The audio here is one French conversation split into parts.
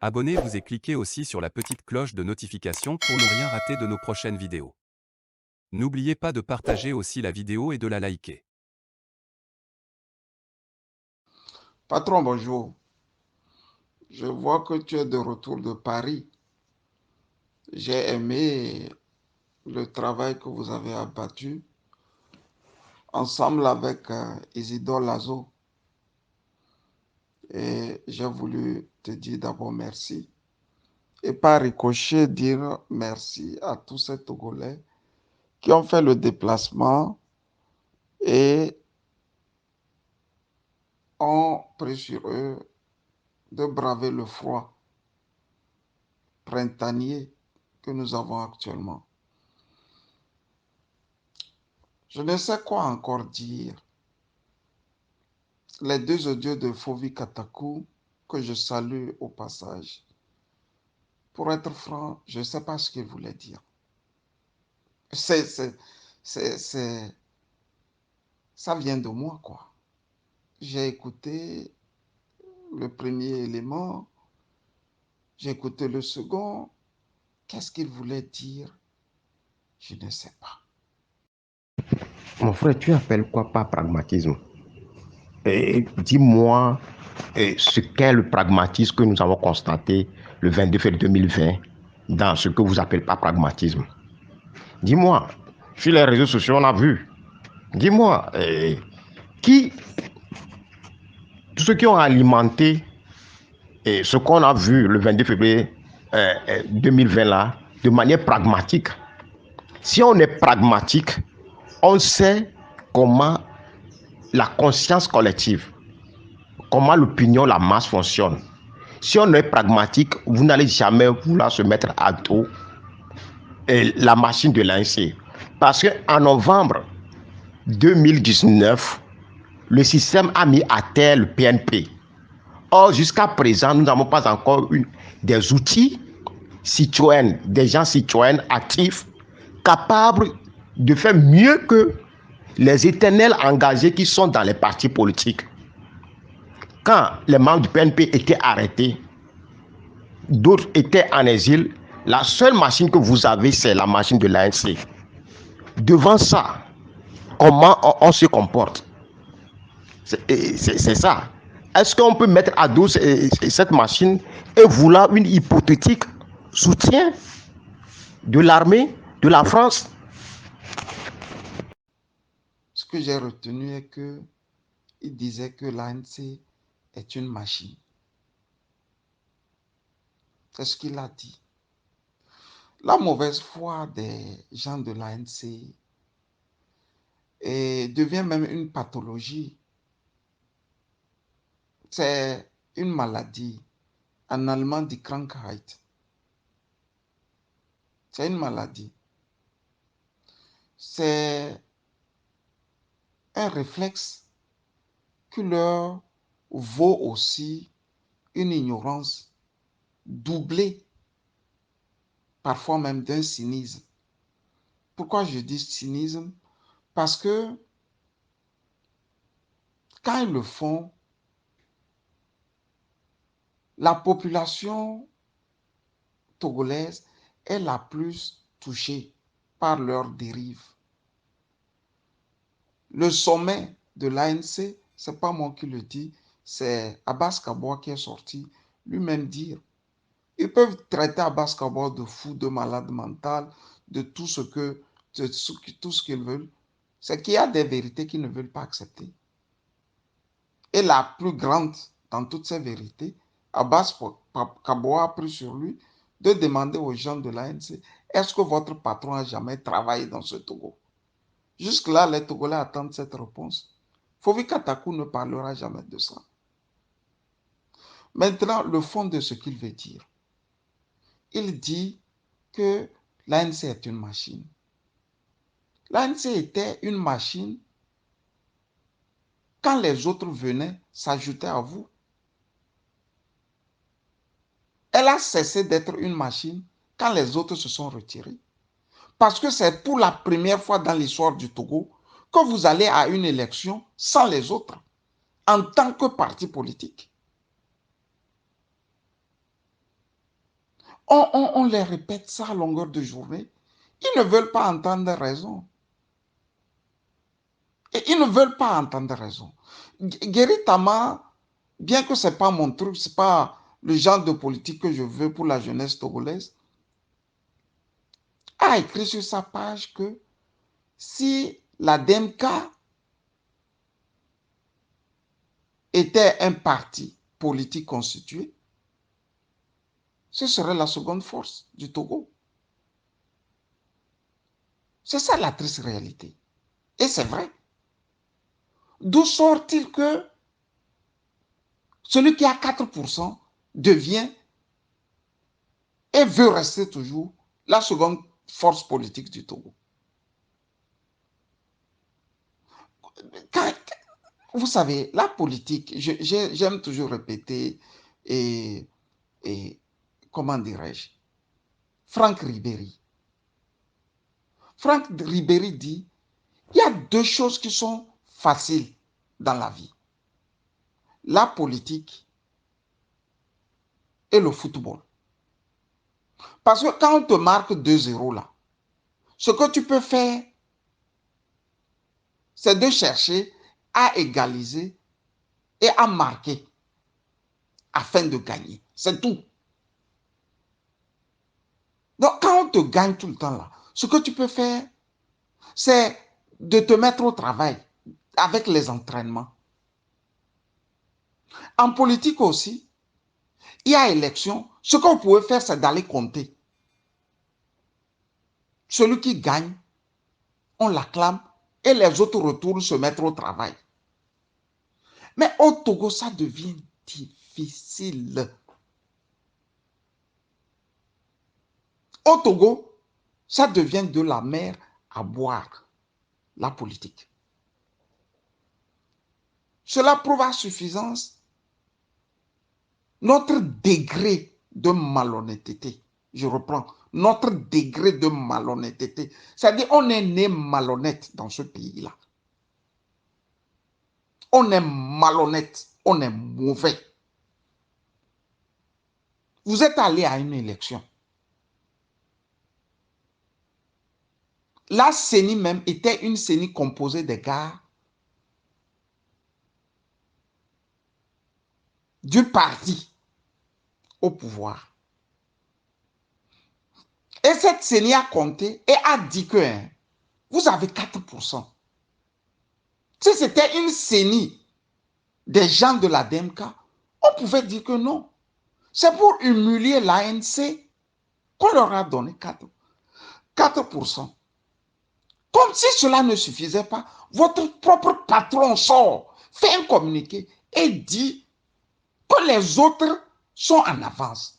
Abonnez-vous et cliquez aussi sur la petite cloche de notification pour ne rien rater de nos prochaines vidéos. N'oubliez pas de partager aussi la vidéo et de la liker. Patron, bonjour. Je vois que tu es de retour de Paris. J'ai aimé le travail que vous avez abattu ensemble avec Isidore Lazo. Et j'ai voulu te dire d'abord merci. Et par ricochet, dire merci à tous ces Togolais qui ont fait le déplacement et ont pris sur eux de braver le froid printanier que nous avons actuellement. Je ne sais quoi encore dire. Les deux audios de Fovi Katakou, que je salue au passage. Pour être franc, je ne sais pas ce qu'il voulait dire. C'est, ça vient de moi, quoi. J'ai écouté le premier élément, j'ai écouté le second. Qu'est-ce qu'il voulait dire? Je ne sais pas. Mon frère, tu appelles quoi par pragmatisme? Et dis-moi ce qu'est le pragmatisme que nous avons constaté le 22 février 2020 dans ce que vous appelez pas pragmatisme. Dis-moi, sur les réseaux sociaux, on a vu. Dis-moi, tous ceux qui ont alimenté ce qu'on a vu le 22 février 2020 là, de manière pragmatique. Si on est pragmatique, on sait comment la conscience collective, comment l'opinion, la masse fonctionne. Si on est pragmatique, vous n'allez jamais vouloir se mettre à dos la machine de l'ANC. Parce qu'en novembre 2019, le système a mis à terre le PNP. Or, jusqu'à présent, nous n'avons pas encore des outils citoyens, des gens citoyens actifs, capables de faire mieux que les éternels engagés qui sont dans les partis politiques. Quand les membres du PNP étaient arrêtés, d'autres étaient en exil, la seule machine que vous avez, c'est la machine de l'ANC. Devant ça, comment on se comporte? C'est ça. Est-ce qu'on peut mettre à dos cette machine et vouloir une hypothétique soutien de l'armée, de la France? Ce que j'ai retenu est que il disait que l'ANC est une machine. C'est ce qu'il a dit. La mauvaise foi des gens de l'ANC devient même une pathologie. C'est une maladie. En allemand, dit Krankheit. C'est une maladie. C'est un réflexe qui leur vaut aussi une ignorance doublée, parfois même d'un cynisme. Pourquoi je dis cynisme? Parce que quand ils le font, la population togolaise est la plus touchée par leurs dérives. Le sommet de l'ANC, ce n'est pas moi qui le dis, c'est Abbas Kaboa qui est sorti lui-même dire. Ils peuvent traiter Abbas Kaboa de fou, de malade mental, de tout ce qu'ils veulent. C'est qu'il y a des vérités qu'ils ne veulent pas accepter. Et la plus grande dans toutes ces vérités, Abbas Kaboa a pris sur lui de demander aux gens de l'ANC, est-ce que votre patron a jamais travaillé dans ce Togo? Jusque-là, les Togolais attendent cette réponse. Fovi Katakou ne parlera jamais de ça. Maintenant, le fond de ce qu'il veut dire. Il dit que l'ANC est une machine. L'ANC était une machine quand les autres venaient s'ajouter à vous. Elle a cessé d'être une machine quand les autres se sont retirés. Parce que c'est pour la première fois dans l'histoire du Togo que vous allez à une élection sans les autres, en tant que parti politique. On les répète ça à longueur de journée. Ils ne veulent pas entendre raison. Et ils ne veulent pas entendre raison. Guéry Tama, bien que ce n'est pas mon truc, ce n'est pas le genre de politique que je veux pour la jeunesse togolaise, a écrit sur sa page que si la DMK était un parti politique constitué, ce serait la seconde force du Togo. C'est ça la triste réalité. Et c'est vrai. D'où sort-il que celui qui a 4% devient et veut rester toujours la seconde force politique du Togo? Vous savez, la politique, j'aime toujours répéter, et comment dirais-je, Franck Ribéry. Franck Ribéry dit, il y a deux choses qui sont faciles dans la vie. La politique et le football. Parce que quand on te marque 2-0 là, ce que tu peux faire, c'est de chercher à égaliser et à marquer afin de gagner. C'est tout. Donc, quand on te gagne tout le temps là, ce que tu peux faire, c'est de te mettre au travail avec les entraînements. En politique aussi, il y a élection. Ce qu'on pouvait faire, c'est d'aller compter. Celui qui gagne, on l'acclame et les autres retournent se mettre au travail. Mais au Togo, ça devient difficile. Au Togo, ça devient de la mer à boire, la politique. Cela prouve à suffisance notre degré de malhonnêteté. Je reprends, notre degré de malhonnêteté. C'est-à-dire, on est né malhonnête dans ce pays-là. On est malhonnête, on est mauvais. Vous êtes allé à une élection. La CENI même était une CENI composée des gars du parti au pouvoir. Et cette CENI a compté et a dit que vous avez 4%. Si c'était une CENI des gens de la DMK, on pouvait dire que non. C'est pour humilier l'ANC qu'on leur a donné 4%. Comme si cela ne suffisait pas, votre propre patron sort, fait un communiqué et dit que les autres sont en avance.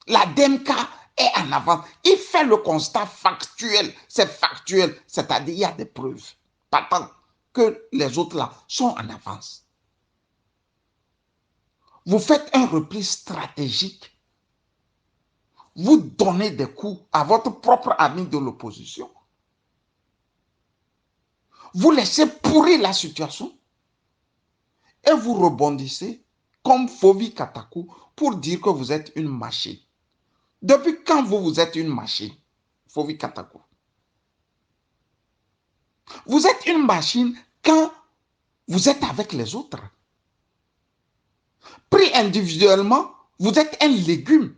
La DMK est en avance. Il fait le constat factuel. C'est factuel, c'est-à-dire il y a des preuves patentes que les autres là sont en avance. Vous faites un repli stratégique. Vous donnez des coups à votre propre ami de l'opposition. Vous laissez pourrir la situation et vous rebondissez comme Fovi Katakou pour dire que vous êtes une machine. Depuis quand vous êtes une machine, Fovi Katakou? Vous êtes une machine quand vous êtes avec les autres. Pris individuellement, vous êtes un légume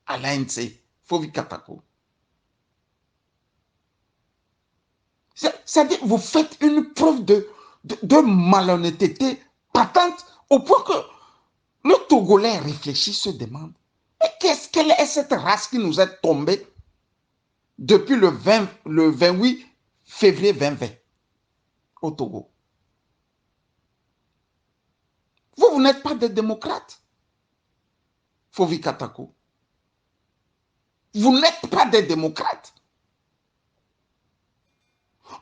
à l'ANC, Fovi Katakou. C'est-à-dire, vous faites une preuve de malhonnêteté patente au point que le Togolais réfléchit, se demande, mais quelle est cette race qui nous est tombée depuis le 28 février 2020 au Togo? Vous n'êtes pas des démocrates, Fovi Katakou. Vous n'êtes pas des démocrates.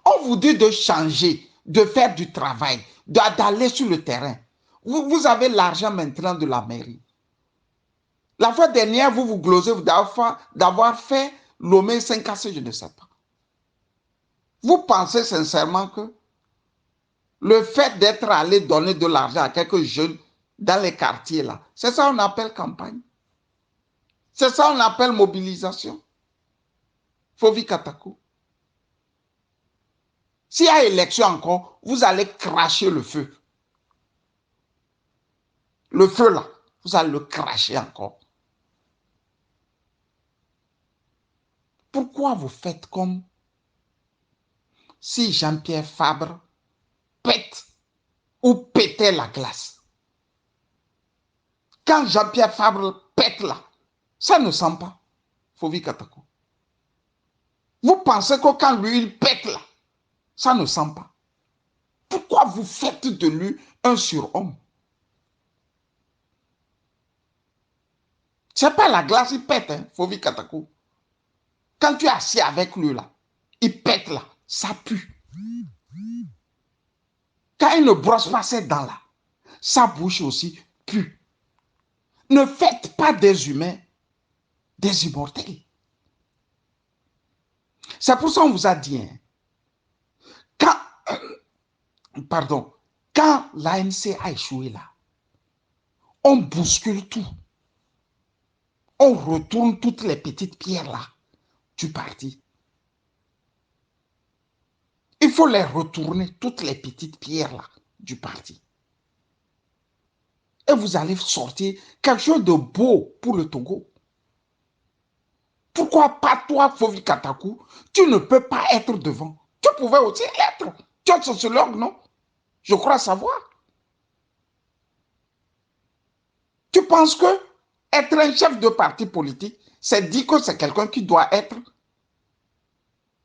On vous dit de changer, de faire du travail, d'aller sur le terrain. Vous avez l'argent maintenant de la mairie. La fois dernière, vous vous glosez d'avoir fait Lomé 5AC, je ne sais pas. Vous pensez sincèrement que le fait d'être allé donner de l'argent à quelques jeunes dans les quartiers là. C'est ça qu'on appelle campagne. C'est ça qu'on appelle mobilisation. Fovi Katako. S'il y a élection encore, vous allez cracher le feu. Le feu là, vous allez le cracher encore. Pourquoi vous faites comme si Jean-Pierre Fabre pète ou pétait la glace? Quand Jean-Pierre Fabre pète là, ça ne sent pas. Fovi Katako. Vous pensez que quand lui il pète là, ça ne sent pas. Pourquoi vous faites de lui un surhomme? C'est pas la glace, il pète, hein, Fovi Katako. Quand tu es assis avec lui là, il pète là, ça pue. Quand il ne brosse pas ses dents là, sa bouche aussi pue. Ne faites pas des humains des immortels. C'est pour ça qu'on vous a dit, hein, quand l'ANC a échoué là, on bouscule tout. On retourne toutes les petites pierres là du parti. Il faut les retourner, toutes les petites pierres là du parti. Et vous allez sortir quelque chose de beau pour le Togo. Pourquoi pas toi, Fovi Katakou, tu ne peux pas être devant? Tu pouvais aussi l'être. Tu es sociologue, non? Je crois savoir. Tu penses que être un chef de parti politique, c'est dire que c'est quelqu'un qui doit être,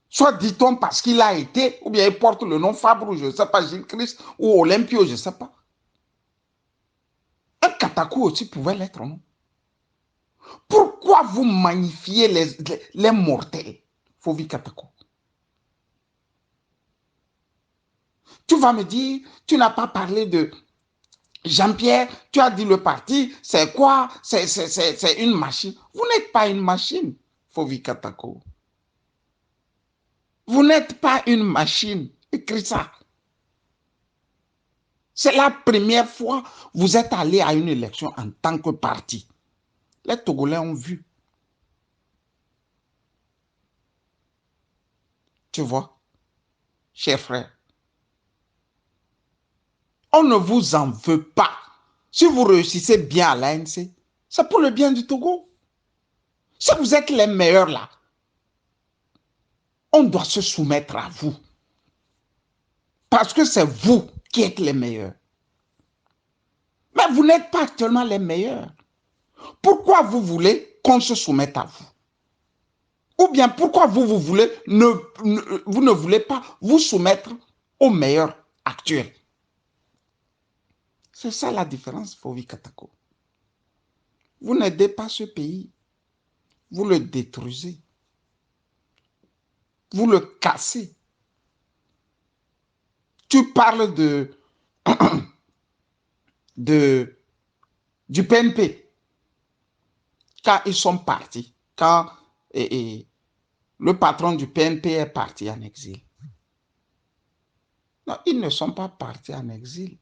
soit dit-on parce qu'il a été, ou bien il porte le nom Fabre, ou je ne sais pas, Gilles Christ, ou Olympio, je ne sais pas. Un Katakou aussi pouvait l'être, non? Pourquoi vous magnifiez les mortels, Fovi Katakou? Tu vas me dire, tu n'as pas parlé de Jean-Pierre, tu as dit le parti, c'est quoi? C'est une machine. Vous n'êtes pas une machine, Fovi Katako. Vous n'êtes pas une machine. Écris ça. C'est la première fois que vous êtes allé à une élection en tant que parti. Les Togolais ont vu. Tu vois, chers frères, on ne vous en veut pas. Si vous réussissez bien à l'ANC, c'est pour le bien du Togo. Si vous êtes les meilleurs là, on doit se soumettre à vous. Parce que c'est vous qui êtes les meilleurs. Mais vous n'êtes pas actuellement les meilleurs. Pourquoi vous voulez qu'on se soumette à vous? Ou bien pourquoi vous ne voulez pas vous soumettre aux meilleurs actuels? C'est ça la différence, Fovi Katako. Vous n'aidez pas ce pays. Vous le détruisez. Vous le cassez. Tu parles du PNP. Quand ils sont partis, quand le patron du PNP est parti en exil. Non, ils ne sont pas partis en exil.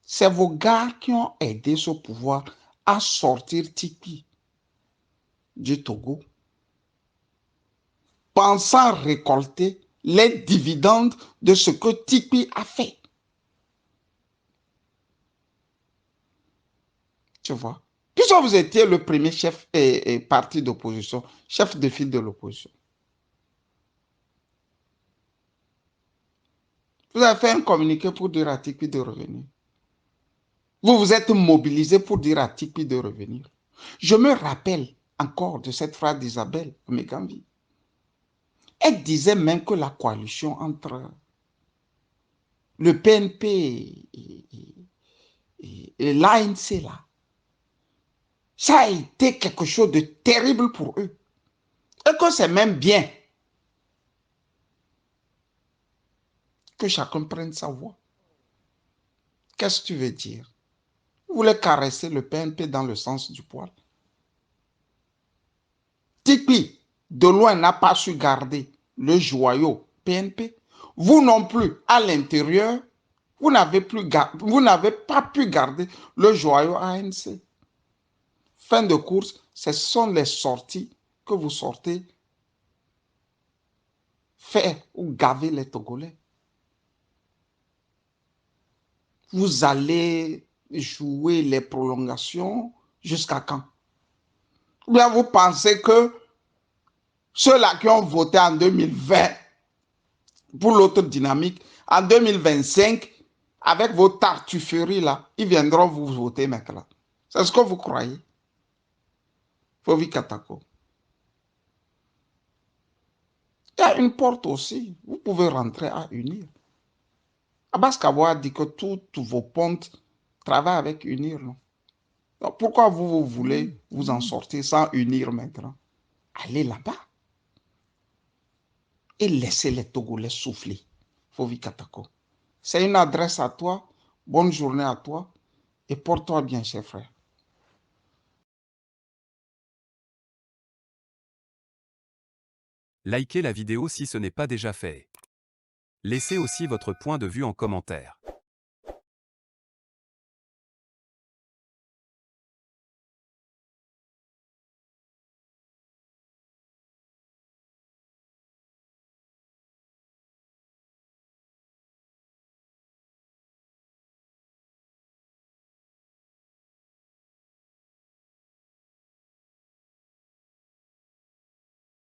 C'est vos gars qui ont aidé ce pouvoir à sortir Tipi du Togo, pensant récolter les dividendes de ce que Tipi a fait. Tu vois? Puisque vous étiez le premier chef et parti d'opposition, chef de file de l'opposition. Vous avez fait un communiqué pour dire à Tipi de revenir. Vous vous êtes mobilisé pour dire à Tipi de revenir. Je me rappelle encore de cette phrase d'Isabelle Megambi. Elle disait même que la coalition entre le PNP et l'ANC, là, ça a été quelque chose de terrible pour eux. Et que c'est même bien que chacun prenne sa voix. Qu'est-ce que tu veux dire? Vous voulez caresser le PNP dans le sens du poil. Tipi, de loin, n'a pas su garder le joyau PNP. Vous non plus, à l'intérieur, Vous n'avez pas pu garder le joyau ANC. Fin de course, ce sont les sorties que vous sortez faire ou gaver les Togolais. Vous allez jouer les prolongations jusqu'à quand? Ou bien vous pensez que ceux-là qui ont voté en 2020 pour l'autre dynamique, en 2025, avec vos tartufferies là, ils viendront vous voter maintenant. C'est ce que vous croyez? Fovi Katako. Il y a une porte aussi. Vous pouvez rentrer à unir. Abbas Kabo a dit que tous vos pontes travaillent avec unir. Non? Donc pourquoi vous voulez vous en sortir sans unir maintenant? Allez là-bas et laissez les Togolais souffler. Fovi Katako. C'est une adresse à toi. Bonne journée à toi et porte-toi bien, cher frère. Likez la vidéo si ce n'est pas déjà fait. Laissez aussi votre point de vue en commentaire.